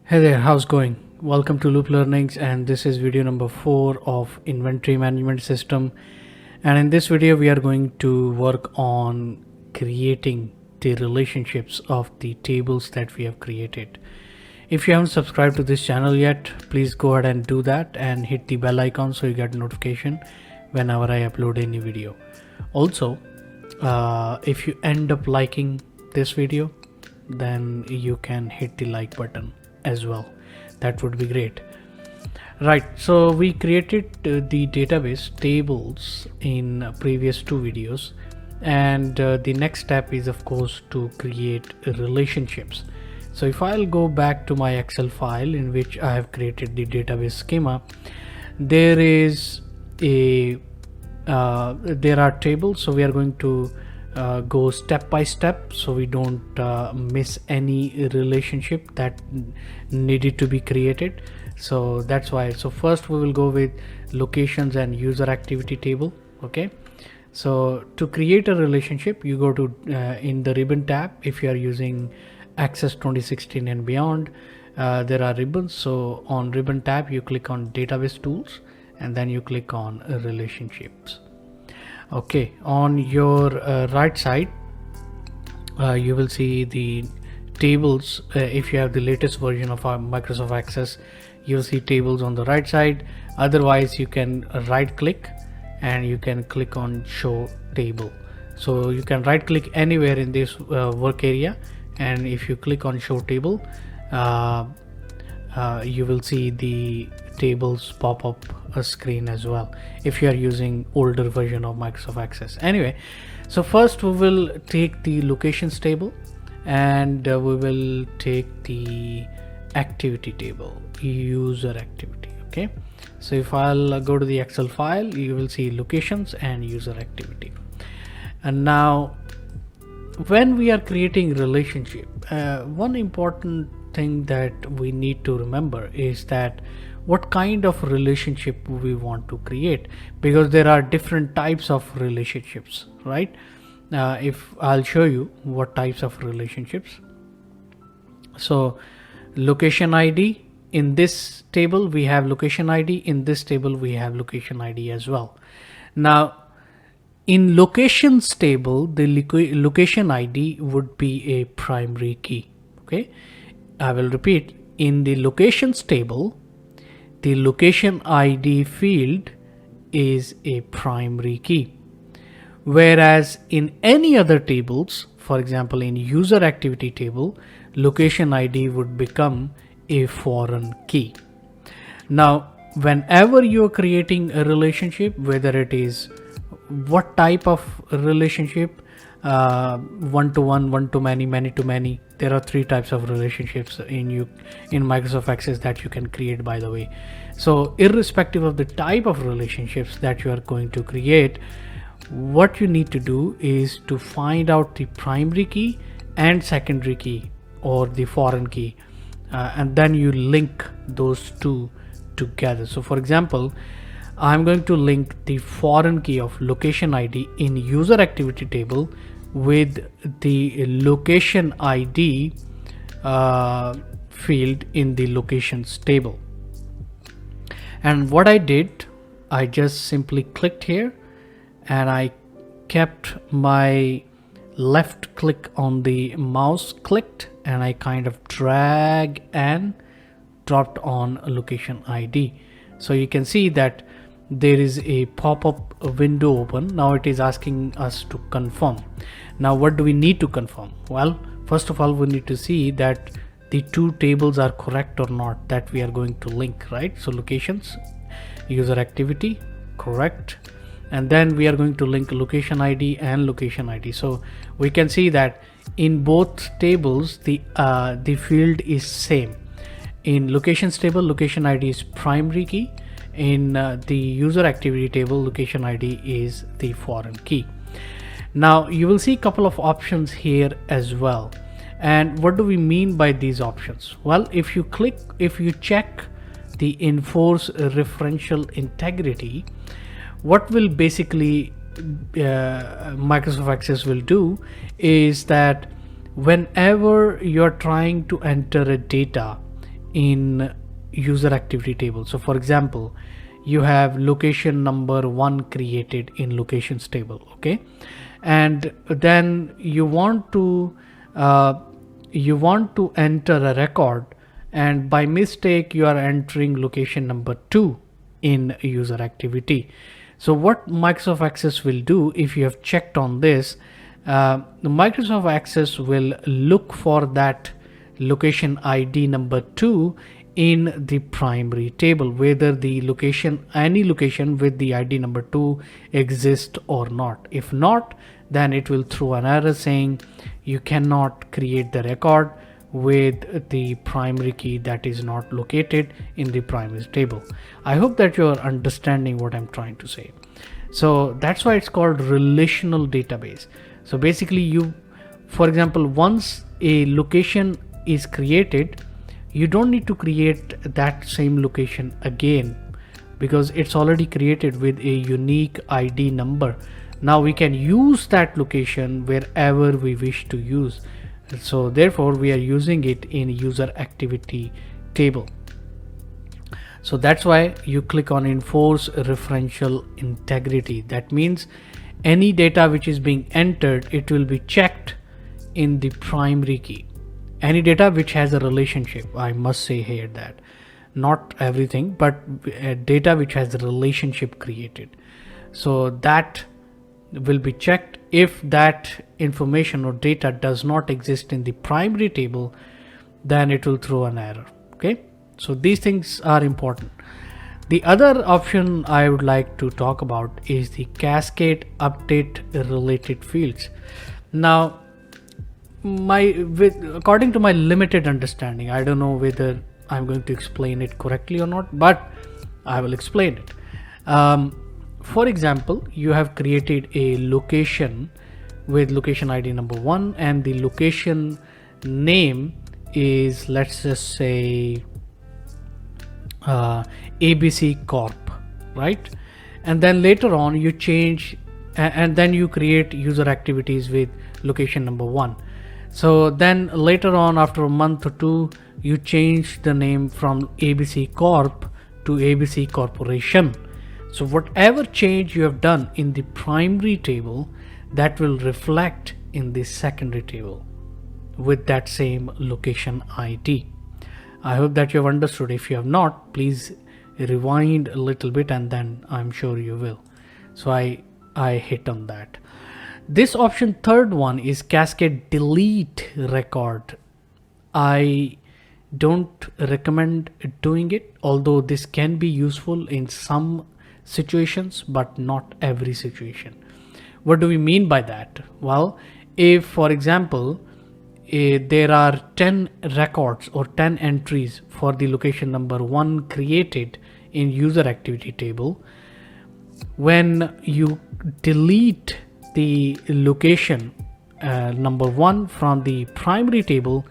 Hey there, how's going? Welcome to Looplearnings, and this is video number 4 of inventory management system. And in this video we are going to work on creating the relationships of the tables that we have created. If you haven't subscribed to this channel yet, please go ahead and do that and hit the bell icon so you get notification whenever I upload any video. Also, if you end up liking this video, then you can hit the like button as well. That would be great. Right, so we created the database tables in previous two videos, and the next step is of course to create relationships. So if I'll go back to my Excel file in which I have created the database schema, there is a there are tables, so we are going to go step by step so we don't miss any relationship that needed to be created. So that's why. So first we will go with locations and user activity table. Okay, so to create a relationship, you go to in the ribbon tab. If you are using Access 2016 and beyond, there are ribbons. So on ribbon tab you click on database tools and then you click on relationships. Okay, on your right side you will see the tables. If you have the latest version of our Microsoft Access, you'll see tables on the right side. Otherwise you can right click and you can click on show table. So you can right click anywhere in this work area, and if you click on show table, you will see the tables pop up a screen as well if you are using older version of Microsoft Access. Anyway, so first we will take the locations table and we will take the activity table, user activity. Okay, so if I'll go to the Excel file, you will see locations and user activity. And now when we are creating relationship, one important thing that we need to remember is that what kind of relationship we want to create, because there are different types of relationships, right? If I'll show you what types of relationships. So location ID, in this table we have location ID, in this table we have location ID as well. Now in locations table, the location ID would be a primary key. Okay, I will repeat. In the locations table, the location ID field is a primary key, whereas in any other tables, for example in user activity table, location ID would become a foreign key. Now whenever you are creating a relationship, whether it is what type of relationship, one-to-one, one-to-many, many-to-many, there are three types of relationships in Microsoft Access that you can create, by the way. So irrespective of the type of relationships that you are going to create, what you need to do is to find out the primary key and secondary key or the foreign key, and then you link those two together. So for example, I'm going to link the foreign key of location ID in user activity table with the location ID field in the locations table. And what I did, I just simply clicked here and I kept my left click on the mouse clicked, and I kind of drag and dropped on location ID. So you can see that there is a pop-up window open. Now it is asking us to confirm. Now what do we need to confirm? Well, first of all we need to see that the two tables are correct or not that we are going to link, right? So locations, user activity, correct, and then we are going to link location ID and location ID. So we can see that in both tables the field is same. In locations table, location ID is primary key. In the user activity table, location ID is the foreign key. Now you will see a couple of options here as well. And what do we mean by these options? Well, if you check the enforce referential integrity, what will basically Microsoft Access will do is that whenever you're trying to enter a data in user activity table. So for example, you have location number 1 created in locations table, okay, and then you want to enter a record, and by mistake you are entering location number 2 in user activity. So what Microsoft Access will do, if you have checked on this, the Microsoft Access will look for that location ID number 2 in the primary table, whether the location, any location with the ID number 2 exists or not. If not, then it will throw an error saying you cannot create the record with the primary key that is not located in the primary table. I hope that you are understanding what I'm trying to say. So that's why it's called relational database. So basically, you, for example, once a location is created, you don't need to create that same location again because it's already created with a unique ID number. Now we can use that location wherever we wish to use. So therefore we are using it in user activity table. So that's why you click on enforce referential integrity. That means any data which is being entered, it will be checked in the primary key. Any data which has a relationship, I must say here that not everything, but data which has a relationship created. So that will be checked. If that information or data does not exist in the primary table, then it will throw an error. Okay, so these things are important. The other option I would like to talk about is the cascade update related fields. Now, according to my limited understanding, I don't know whether I'm going to explain it correctly or not, but I will explain it. For example, you have created a location with location ID number 1, and the location name is, let's just say, ABC Corp, right? And then later on you change and then you create user activities with location number 1. So then later on, after a month or two, you change the name from ABC Corp to ABC Corporation. So whatever change you have done in the primary table, that will reflect in the secondary table with that same location ID. I hope that you have understood. If you have not, please rewind a little bit and then I'm sure you will. So I hit on that. This option, third one, is cascade delete record. I don't recommend doing it, although this can be useful in some situations, but not every situation. What do we mean by that? Well, if for example, there are 10 records or 10 entries for the location number 1 created in user activity table, when you delete the location number 1 from the primary table,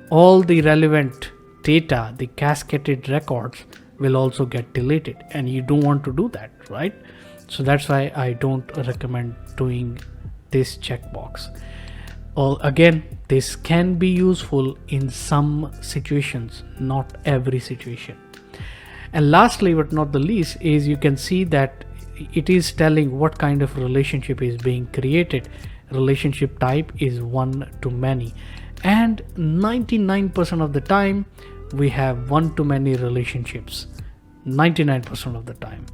all the relevant data, the cascaded records, will also get deleted, and you don't want to do that, right? So that's why I don't recommend doing this checkbox. Again, this can be useful in some situations, not every situation. And lastly but not the least is, you can see that it is telling what kind of relationship is being created. Relationship type is one to many, and 99% of the time we have one to many relationships, 99% of the time.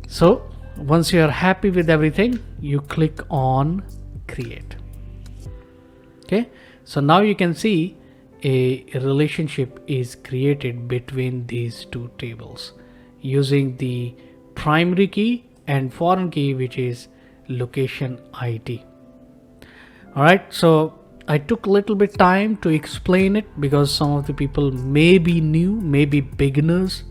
So once you are happy with everything, you click on create. Okay, so now you can see a relationship is created between these two tables using the primary key and foreign key, which is location ID. All right, so I took a little bit time to explain it because some of the people may be new, maybe beginners.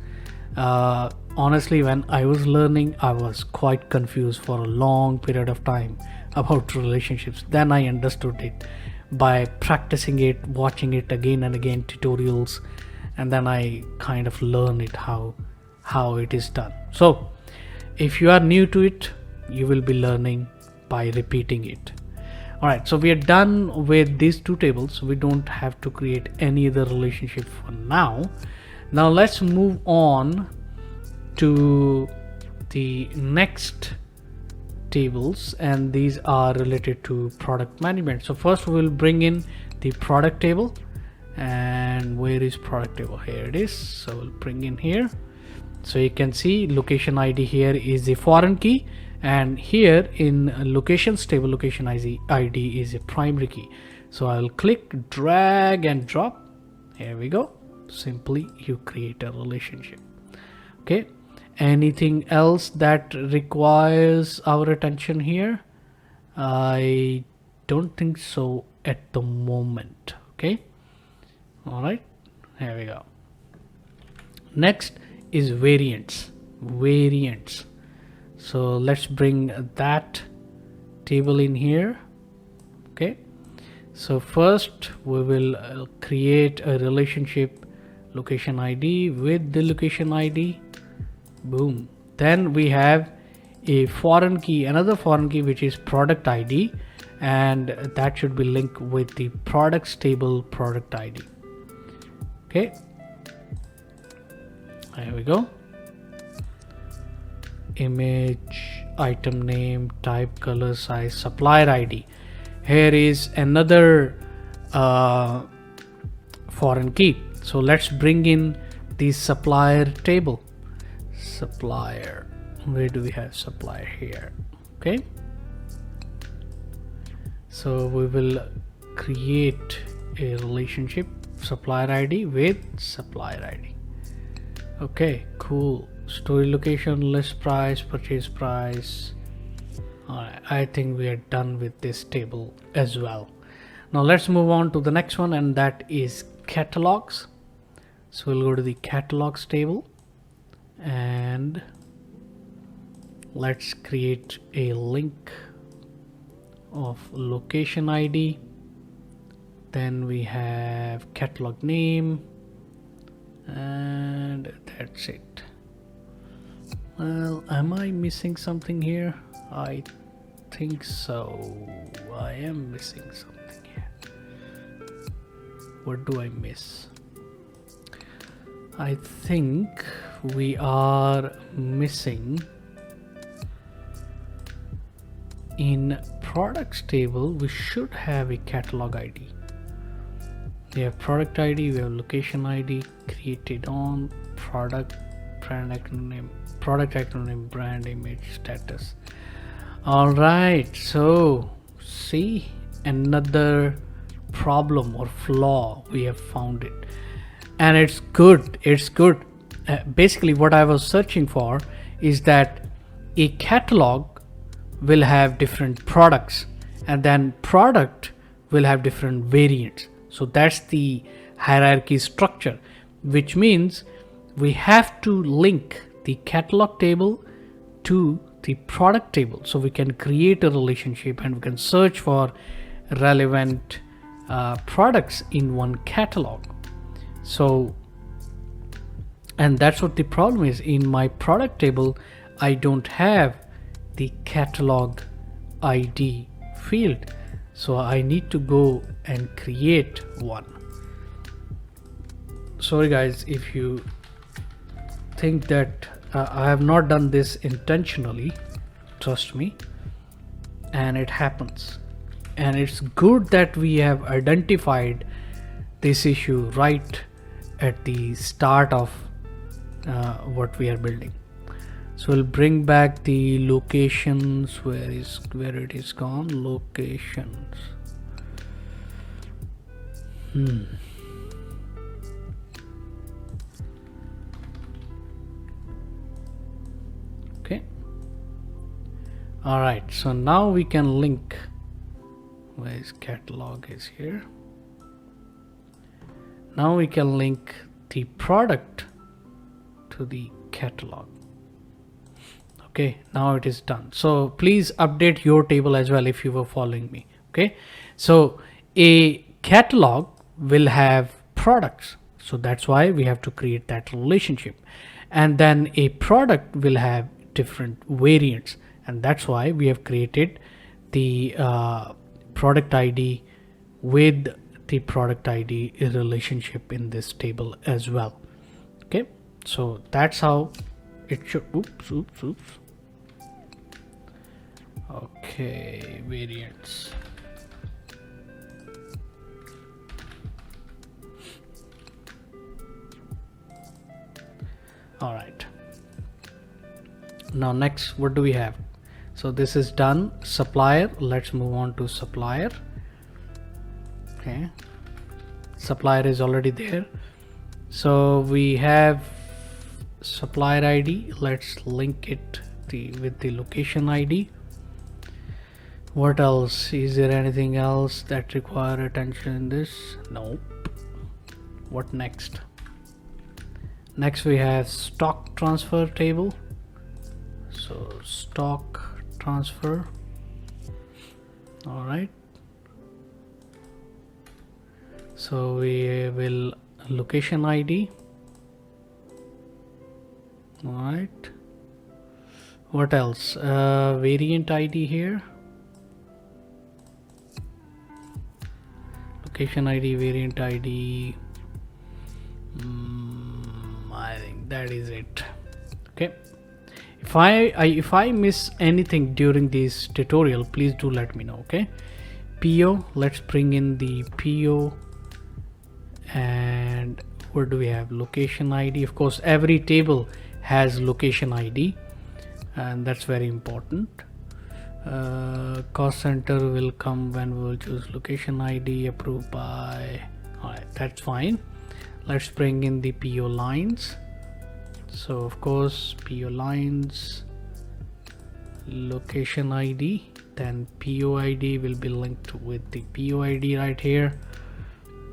Honestly, when I was learning, I was quite confused for a long period of time about relationships. Then I understood it by practicing it, watching it again and again, tutorials, and then I kind of learned it how it is done. So if you are new to it, you will be learning by repeating it. All right, so we are done with these two tables. We don't have to create any other relationship for now. Now let's move on to the next tables, and these are related to product management. So first we will bring in the product table. And where is product table? Here it is. So we'll bring in here. So you can see location ID here is the foreign key, and here in locations table location ID is a primary key. So I'll click, drag and drop. Here we go. Simply you create a relationship. Okay, anything else that requires our attention here? I don't think so at the moment. Okay, all right, here we go. Next is variants. So let's bring that table in here. Okay, so first we will create a relationship location ID with the location ID. Boom. Then we have a foreign key, another foreign key, which is product ID, and that should be linked with the products table product ID. Okay, there we go. Image, item name, type, color, size, supplier ID. Here is another foreign key. So let's bring in the supplier table. Supplier, where do we have supplier? Here. Okay, so we will create a relationship supplier ID with supplier ID. Okay, cool. Story location, list price, purchase price. Alright, I think we are done with this table as well. Now let's move on to the next one, and that is catalogs. So we'll go to the catalogs table and let's create a link of location ID. Then we have catalog name, and that's it. Well, am I missing something here? I think so. I am missing something here. What do I miss? I think we are missing in products table. We should have a catalog ID. We have product ID, we have location ID, created on product, brand acronym, product acronym, brand image, status. All right, so see, another problem or flaw, we have found it, and it's good. Basically what I was searching for is that a catalog will have different products, and then product will have different variants. So that's the hierarchy structure, which means we have to link the catalog table to the product table, so we can create a relationship and we can search for relevant products in one catalog. So, and that's what the problem is. In my product table, I don't have the catalog ID field, so I need to go and create one. Sorry guys if you think that I have not done this intentionally, trust me, and it happens. And it's good that we have identified this issue right at the start of what we are building. So we'll bring back the locations. Where it is gone? Locations. Okay. All right, so now we can link. Where is catalog? Is here. Now we can link the product to the catalog. Okay, now it is done. So please update your table as well if you were following me. Okay, so a catalog will have products, so that's why we have to create that relationship. And then a product will have different variants, and that's why we have created the product ID with the product ID relationship in this table as well. Okay, so that's how it should. Oops. Okay, variants. All right, now next, what do we have? So this is done. Supplier, let's move on to supplier. Okay, supplier is already there. So we have supplier ID. Let's link it with the location ID. What else? Is there anything else that require attention in this? Nope. What next? Next we have stock transfer table. So stock transfer. All right. So we will location ID. All right. What else? Variant ID here. Location ID, variant ID. I think that is it. Okay. If I miss anything during this tutorial, please do let me know. Okay. PO. Let's bring in the PO. And where do we have location ID? Of course, every table has location ID, and that's very important. Cost center will come when we will choose location ID approved by. All right, that's fine. Let's bring in the PO lines. So of course, PO lines, location ID, then PO ID will be linked with the PO ID right here.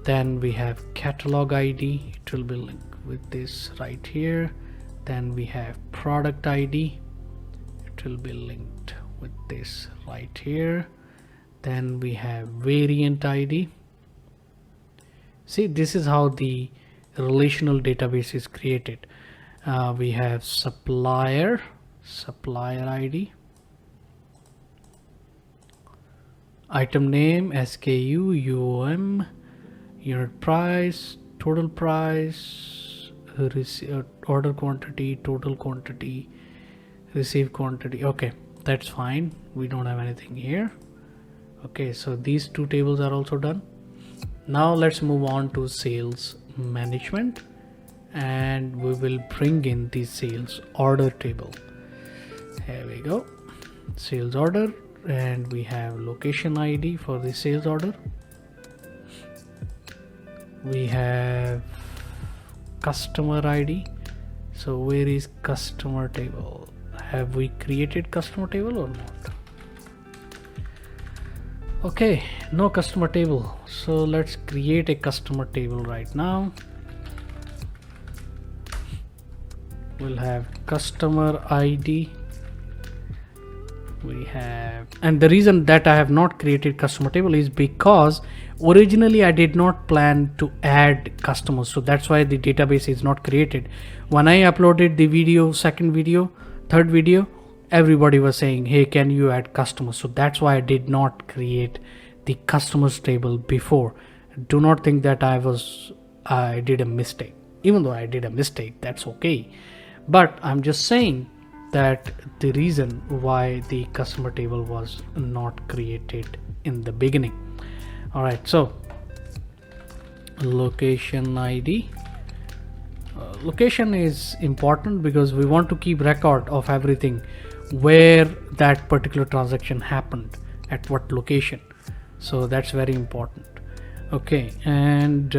Then we have catalog ID, it will be linked with this right here. Then we have product ID, it will be linked with this right here. Then we have variant ID. See, this is how the relational database is created. We have supplier ID, item name, SKU, UOM, unit price, total price, order quantity, total quantity, receive quantity. Okay, that's fine. We don't have anything here. Okay, so these two tables are also done. Now let's move on to sales management, and we will bring in the sales order table. Here we go, sales order, and we have location ID for the sales order. We have customer ID. So where is customer table? Have we created customer table or not? Okay, no customer table. So let's create a customer table right now. We'll have customer ID. We have, and the reason that I have not created customer table is because originally I did not plan to add customers, so that's why the database is not created. When I uploaded the video, second video, third video, everybody was saying, hey, can you add customers? So that's why I did not create the customers table before. Do not think that I did a mistake. Even though I did a mistake, that's okay, but I'm just saying that the reason why the customer table was not created in the beginning. All right, so location ID. Location is important because we want to keep record of everything, where that particular transaction happened, at what location. So that's very important. Okay, and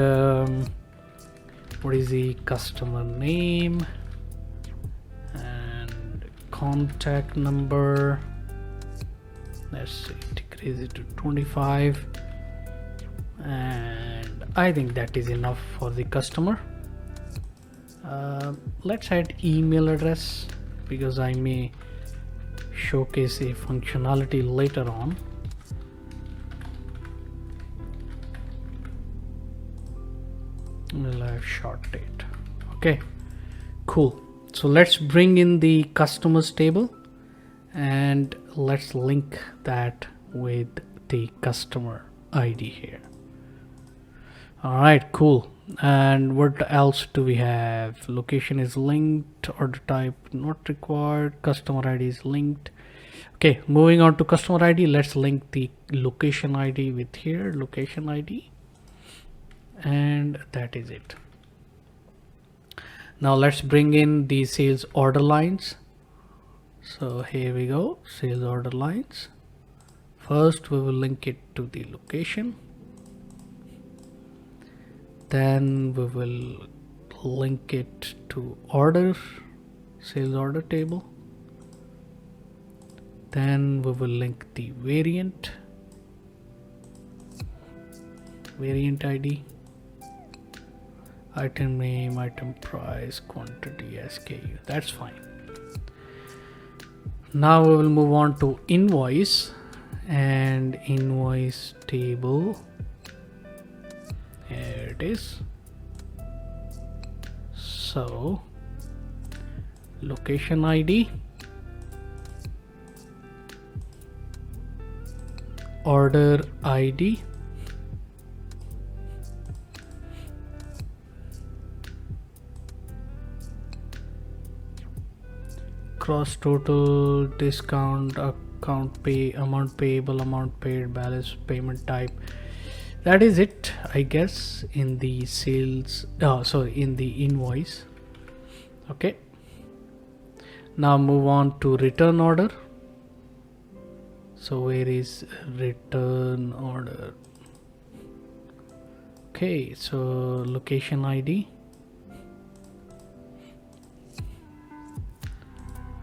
what is the customer name and contact number? Let's see, decrease it to 25, and I think that is enough for the customer. Let's add email address because I may showcase a functionality later on. We'll have short date. Okay, cool. So let's bring in the customers table and let's link that with the customer ID here. All right, cool. And what else do we have? Location is linked, order type not required, customer ID is linked. Okay, moving on to customer ID, let's link the location ID with here, location ID, and that is it. Now let's bring in the sales order lines. So here we go, sales order lines. First we will link it to the location, then we will link it to order, sales order table, then we will link the variant ID, item name, item price, quantity, SKU. That's fine. Now we will move on to invoice and invoice table. Here it is. So location ID, order ID, cross total, discount, account pay, amount payable, amount paid, balance, payment type. That is it, I guess, in the sales, in the invoice. Okay, now move on to return order. So where is return order? Okay, so location ID,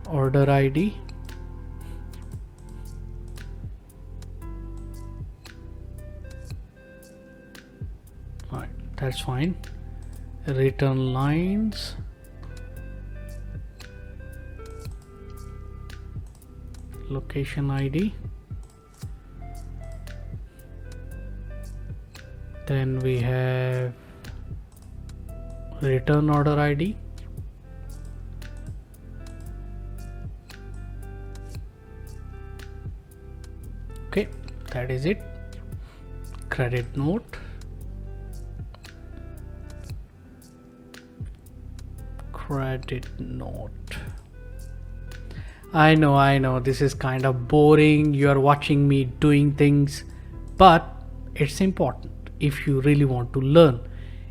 order ID, alright, that's fine. Return lines, location ID, then we have return order ID, okay, that is it. Credit note, credit note. I know this is kind of boring, you are watching me doing things, but it's important if you really want to learn.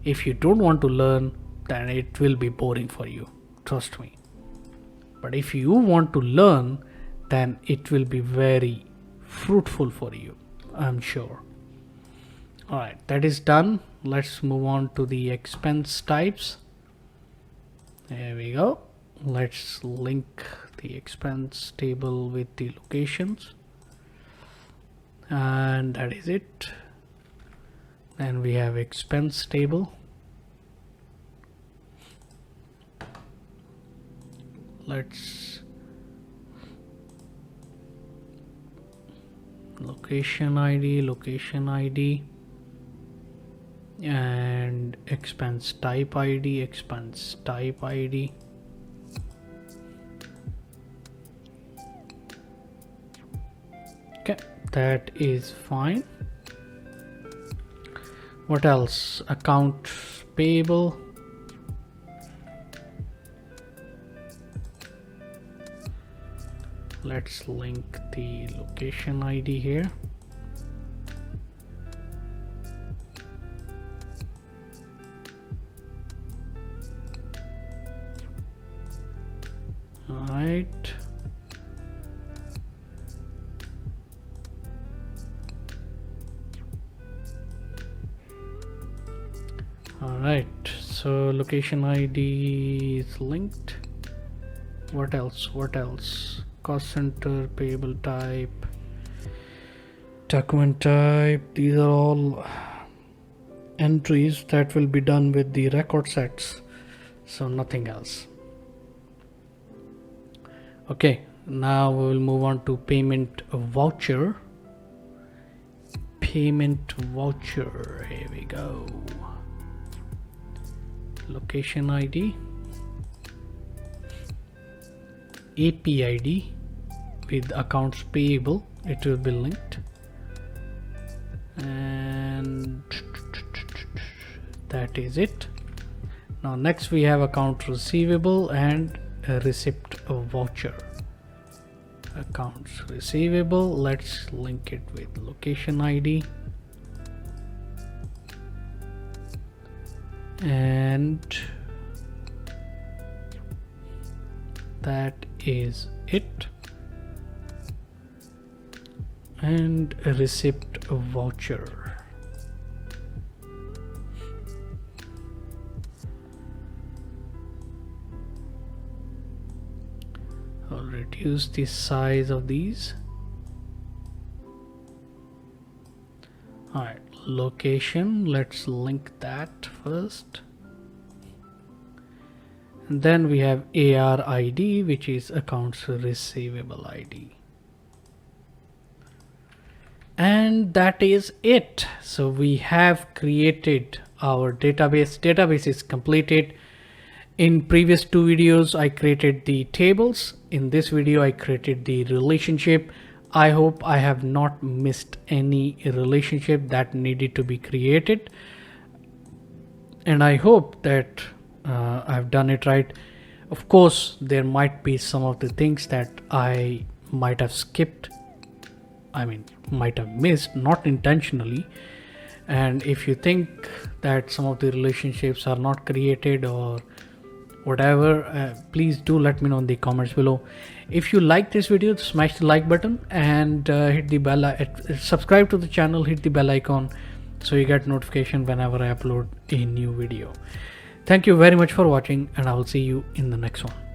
If you don't want to learn, then it will be boring for you, trust me. But if you want to learn, then it will be very fruitful for you, I'm sure. Alright, that is done. Let's move on to the expense types. There we go. Let's link the expense table with the locations, and that is it. Then we have expense table. Let's location ID, and expense type ID. Okay, that is fine. What else? Account payable, let's link the location ID here. Alright, so location ID is linked. What else? Cost center, payable type, document type. These are all entries that will be done with the record sets, so nothing else. Okay, now we will move on to payment voucher. Here we go. Location ID, AP ID with accounts payable, it will be linked. and that is it. Now next we have account receivable and a receipt voucher. Accounts receivable, let's link it with location ID, and that is it. And a receipt voucher. I'll reduce the size of these. Alright, location, let's link that first. And then we have AR ID, which is accounts receivable ID. And that is it. So we have created our database. Database is completed. In previous two videos I created the tables. In this video I created the relationship. I hope I have not missed any relationship that needed to be created, and I hope that I've done it right. Of course there might be some of the things that I might have skipped, I mean might have missed, not intentionally. And if you think that some of the relationships are not created or whatever, please do let me know in the comments below. If you like this video, smash the like button and hit the bell, subscribe to the channel, hit the bell icon so you get notification whenever I upload a new video. Thank you very much for watching, and I will see you in the next one.